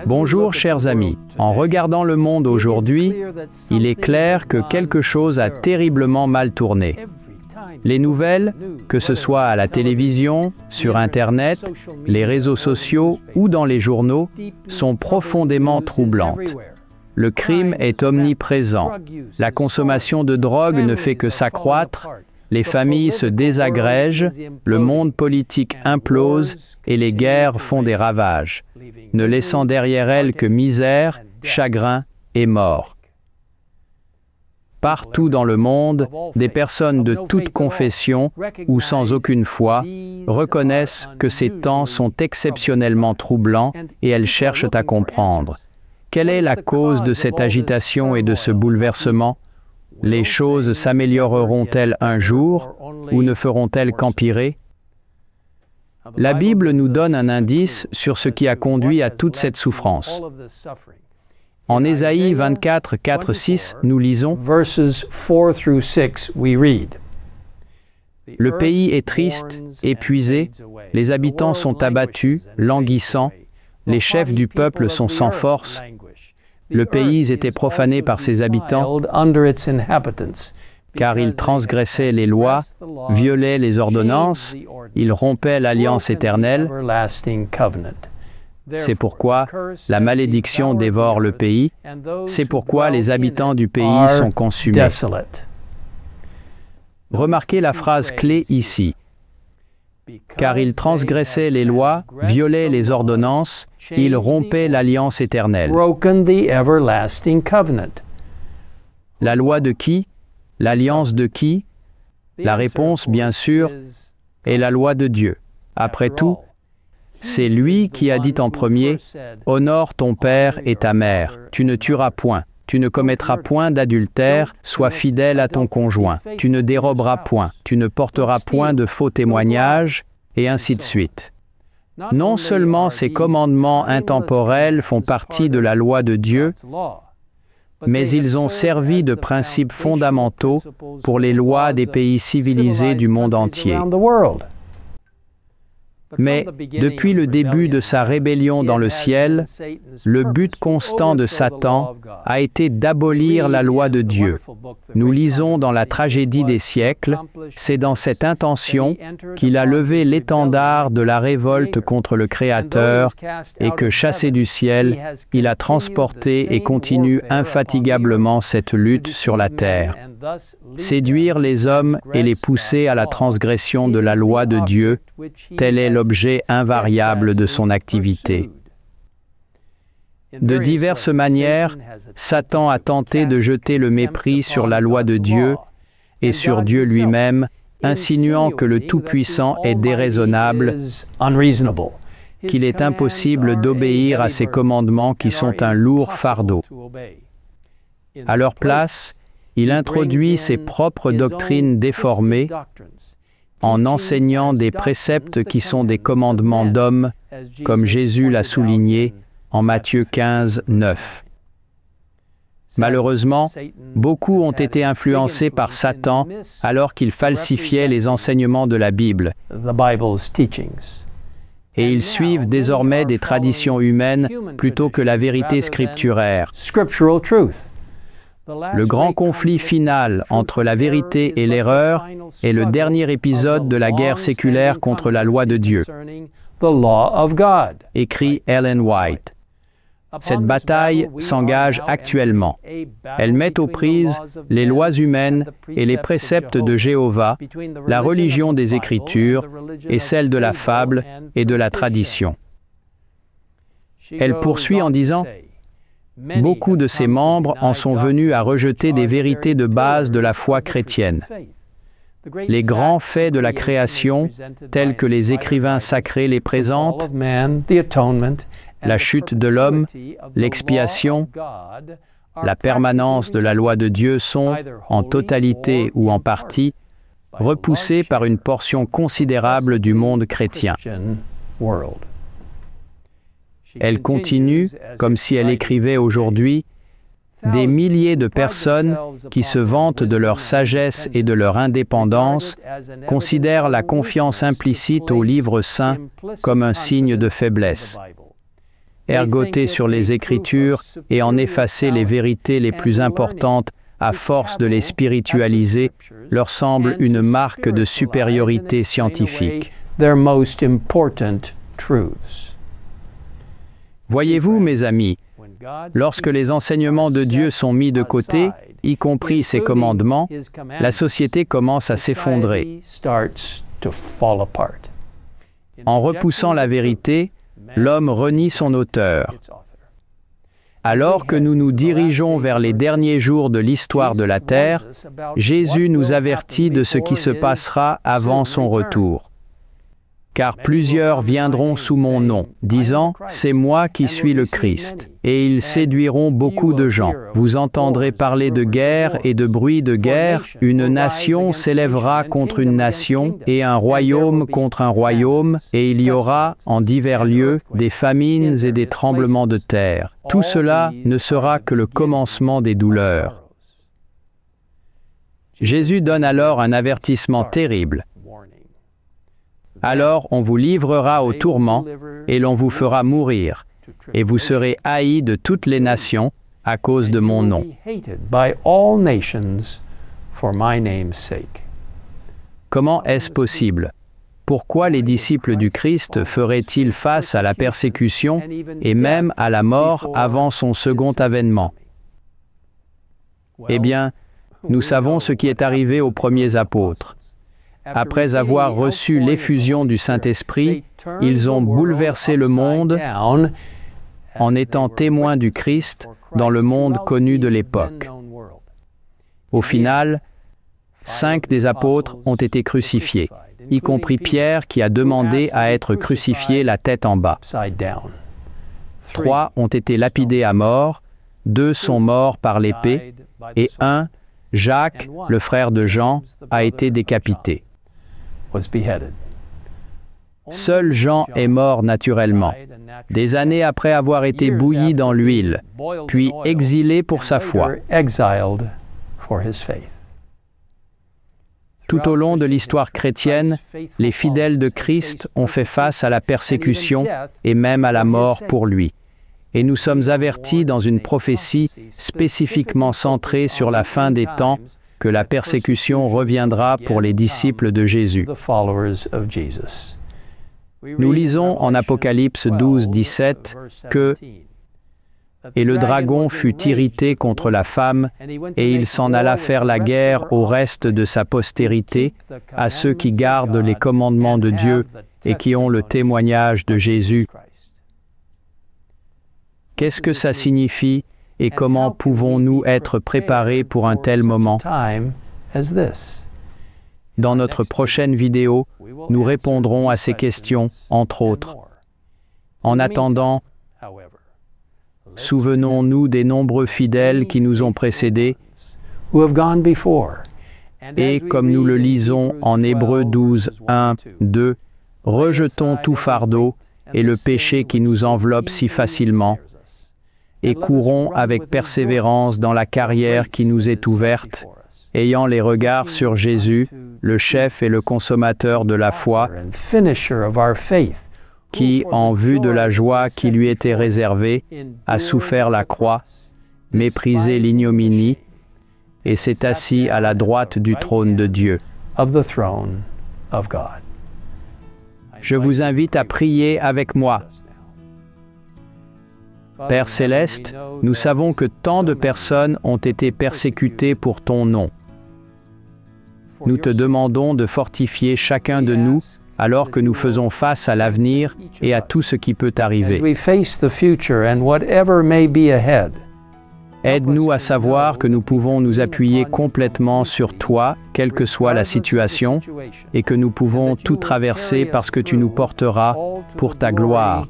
Bonjour chers amis, en regardant le monde aujourd'hui, il est clair que quelque chose a terriblement mal tourné. Les nouvelles, que ce soit à la télévision, sur Internet, les réseaux sociaux ou dans les journaux, sont profondément troublantes. Le crime est omniprésent, la consommation de drogue ne fait que s'accroître, les familles se désagrègent, le monde politique implose et les guerres font des ravages, ne laissant derrière elles que misère, chagrin et mort. Partout dans le monde, des personnes de toute confession ou sans aucune foi reconnaissent que ces temps sont exceptionnellement troublants et elles cherchent à comprendre. Quelle est la cause de cette agitation et de ce bouleversement? Les choses s'amélioreront-elles un jour ou ne feront-elles qu'empirer? La Bible nous donne un indice sur ce qui a conduit à toute cette souffrance. En Ésaïe 24, 4, 6, nous lisons « Le pays est triste, épuisé, les habitants sont abattus, languissants, les chefs du peuple sont sans force. Le pays était profané par ses habitants, car ils transgressaient les lois, violaient les ordonnances, ils rompaient l'alliance éternelle. C'est pourquoi la malédiction dévore le pays, c'est pourquoi les habitants du pays sont consumés. » Remarquez la phrase clé ici. Car ils transgressaient les lois, violaient les ordonnances, ils rompaient l'alliance éternelle. La loi de qui? L'alliance de qui? La réponse, bien sûr, est la loi de Dieu. Après tout, c'est lui qui a dit en premier « Honore ton père et ta mère, tu ne tueras point, tu ne commettras point d'adultère, sois fidèle à ton conjoint, tu ne déroberas point, tu ne porteras point de faux témoignages, et ainsi de suite. » Non seulement ces commandements intemporels font partie de la loi de Dieu, mais ils ont servi de principes fondamentaux pour les lois des pays civilisés du monde entier. Mais depuis le début de sa rébellion dans le ciel, le but constant de Satan a été d'abolir la loi de Dieu. Nous lisons dans la tragédie des siècles, c'est dans cette intention qu'il a levé l'étendard de la révolte contre le Créateur et que, chassé du ciel, il a transporté et continue infatigablement cette lutte sur la terre. Séduire les hommes et les pousser à la transgression de la loi de Dieu, tel est l'objet invariable de son activité. De diverses manières, Satan a tenté de jeter le mépris sur la loi de Dieu et sur Dieu lui-même, insinuant que le Tout-Puissant est déraisonnable, qu'il est impossible d'obéir à ses commandements qui sont un lourd fardeau. À leur place, il introduit ses propres doctrines déformées en enseignant des préceptes qui sont des commandements d'hommes, comme Jésus l'a souligné en Matthieu 15, 9. Malheureusement, beaucoup ont été influencés par Satan alors qu'il falsifiait les enseignements de la Bible. Et ils suivent désormais des traditions humaines plutôt que la vérité scripturaire. Le grand conflit final entre la vérité et l'erreur est le dernier épisode de la guerre séculaire contre la loi de Dieu, écrit Ellen White. Cette bataille s'engage actuellement. Elle met aux prises les lois humaines et les préceptes de Jéhovah, la religion des Écritures et celle de la fable et de la tradition. Elle poursuit en disant « Beaucoup de ses membres en sont venus à rejeter des vérités de base de la foi chrétienne. Les grands faits de la création, tels que les écrivains sacrés les présentent, la chute de l'homme, l'expiation, la permanence de la loi de Dieu sont, en totalité ou en partie, repoussés par une portion considérable du monde chrétien. » Elle continue, comme si elle écrivait aujourd'hui, des milliers de personnes qui se vantent de leur sagesse et de leur indépendance considèrent la confiance implicite au livre saint comme un signe de faiblesse. ergoter sur les Écritures et en effacer les vérités les plus importantes à force de les spiritualiser, leur semble une marque de supériorité scientifique. Voyez-vous, mes amis, lorsque les enseignements de Dieu sont mis de côté, y compris ses commandements, la société commence à s'effondrer. En repoussant la vérité, l'homme renie son auteur. Alors que nous nous dirigeons vers les derniers jours de l'histoire de la terre, Jésus nous avertit de ce qui se passera avant son retour. Car plusieurs viendront sous mon nom, disant « C'est moi qui suis le Christ ». Et ils séduiront beaucoup de gens. Vous entendrez parler de guerre et de bruit de guerre. Une nation s'élèvera contre une nation et un royaume contre un royaume, et il y aura, en divers lieux, des famines et des tremblements de terre. Tout cela ne sera que le commencement des douleurs. Jésus donne alors un avertissement terrible. Alors on vous livrera au tourment et l'on vous fera mourir, et vous serez haïs de toutes les nations à cause de mon nom. Comment est-ce possible? Pourquoi les disciples du Christ feraient-ils face à la persécution et même à la mort avant son second avènement? Eh bien, nous savons ce qui est arrivé aux premiers apôtres. Après avoir reçu l'effusion du Saint-Esprit, ils ont bouleversé le monde en étant témoins du Christ dans le monde connu de l'époque. Au final, 5 des apôtres ont été crucifiés, y compris Pierre qui a demandé à être crucifié la tête en bas. 3 ont été lapidés à mort, 2 sont morts par l'épée, et 1, Jacques, le frère de Jean, a été décapité. Seul Jean est mort naturellement, des années après avoir été bouilli dans l'huile, puis exilé pour sa foi. Tout au long de l'histoire chrétienne, les fidèles de Christ ont fait face à la persécution et même à la mort pour lui. Et nous sommes avertis dans une prophétie spécifiquement centrée sur la fin des temps que la persécution reviendra pour les disciples de Jésus. Nous lisons en Apocalypse 12, 17 que « Et le dragon fut irrité contre la femme, et il s'en alla faire la guerre au reste de sa postérité, à ceux qui gardent les commandements de Dieu et qui ont le témoignage de Jésus. » Qu'est-ce que ça signifie et comment pouvons-nous être préparés pour un tel moment? Dans notre prochaine vidéo, nous répondrons à ces questions, entre autres. En attendant, souvenons-nous des nombreux fidèles qui nous ont précédés et, comme nous le lisons en Hébreux 12, 1, 2, rejetons tout fardeau et le péché qui nous enveloppe si facilement, et courons avec persévérance dans la carrière qui nous est ouverte, ayant les regards sur Jésus, le chef et le consommateur de la foi, qui, en vue de la joie qui lui était réservée, a souffert la croix, méprisé l'ignominie, et s'est assis à la droite du trône de Dieu. Je vous invite à prier avec moi. Père Céleste, nous savons que tant de personnes ont été persécutées pour ton nom. Nous te demandons de fortifier chacun de nous alors que nous faisons face à l'avenir et à tout ce qui peut arriver. Aide-nous à savoir que nous pouvons nous appuyer complètement sur toi, quelle que soit la situation, et que nous pouvons tout traverser parce que tu nous porteras pour ta gloire.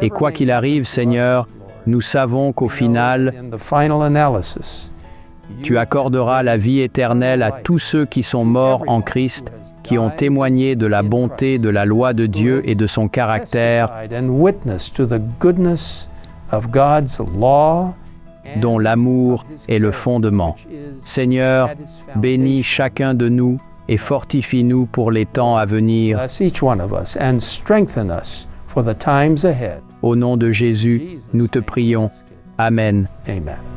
Et quoi qu'il arrive, Seigneur, nous savons qu'au final, tu accorderas la vie éternelle à tous ceux qui sont morts en Christ, qui ont témoigné de la bonté de la loi de Dieu et de son caractère, dont l'amour est le fondement. Seigneur, bénis chacun de nous et fortifie-nous pour les temps à venir. Au nom de Jésus, nous te prions. Amen. Amen.